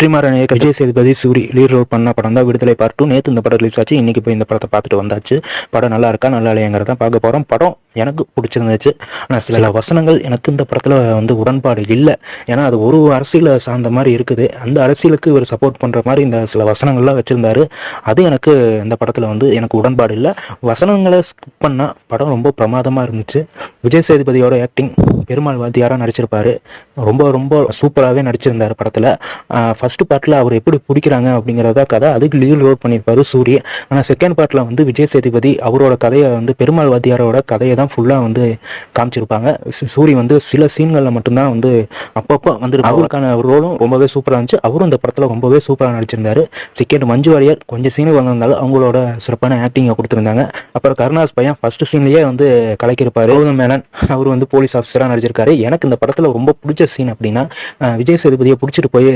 வெற்றிமாறன் இயக்க Vijay Sethupathi Suri lead role பண்ண படம் தான் விடுதலை பார்ட் 2. நேற்று இந்த படம் ரிலீஸ் ஆச்சு. இன்னைக்கு போய் இந்த படத்தை பார்த்துட்டு வந்தாச்சு. படம் நல்லா இருக்கா நல்லா இல்லையாங்கிறத பார்க்க போகிறோம். படம் எனக்கு பிடிச்சிருந்துச்சு. ஆனால் சில வசனங்கள் எனக்கு இந்த படத்தில் வந்து உடன்பாடு இல்லை. ஏன்னா அது ஒரு அரசியலை சார்ந்த மாதிரி இருக்குது. அந்த அரசியலுக்கு இவர் சப்போர்ட் பண்ணுற மாதிரி இந்த சில வசனங்கள்லாம் வச்சுருந்தாரு. அது எனக்கு இந்த படத்தில் வந்து எனக்கு உடன்பாடு இல்லை. வசனங்களை ஸ்கிப் பண்ணால் படம் ரொம்ப பிரமாதமாக இருந்துச்சு. விஜய் சேதுபதியோட ஆக்டிங் பெருமாள் வாத்தியாராக நடிச்சிருப்பாரு. ரொம்ப ரொம்ப சூப்பராகவே நடிச்சிருந்தார் படத்தில். ஃபர்ஸ்ட் பார்ட்டில் அவர் எப்படி பிடிக்கிறாங்க அப்படிங்கிறத கதை, அதுக்கு லீட் ரோல் பண்ணியிருப்பாரு சூரிய. ஆனால் செகண்ட் பார்ட்டில் வந்து விஜய் சேதுபதி அவரோட கதையை வந்து பெருமாள் வாத்தியாரோட கதையை தான் ஃபுல்லாக வந்து காமிச்சிருப்பாங்க. சூரி வந்து சில சீன்களில் மட்டும்தான் வந்து அப்பப்போ வந்து அவருக்கான ரோலும் ரொம்பவே சூப்பராக இருந்துச்சு. அவரும் இந்த படத்தில் ரொம்பவே சூப்பராக நடிச்சிருந்தாரு. செகண்ட் மஞ்சு வாரியர் கொஞ்சம் சீனு வந்திருந்தாலும் அவங்களோட சிறப்பான ஆக்டிங்கை கொடுத்துருந்தாங்க. அப்புறம் கருணாஸ் பையன் ஃபர்ஸ்ட் சீன்லேயே வந்து கலக்கியிருப்பாரு. கௌதம் மேனன் அவர் வந்து போலீஸ் ஆஃபீஸராக நடிச்சிருக்காரு. எனக்கு இந்த படத்தில் ரொம்ப பிடிச்ச சீன் அப்படின்னா விஜய் சேதுபதியை பிடிச்சிட்டு போய்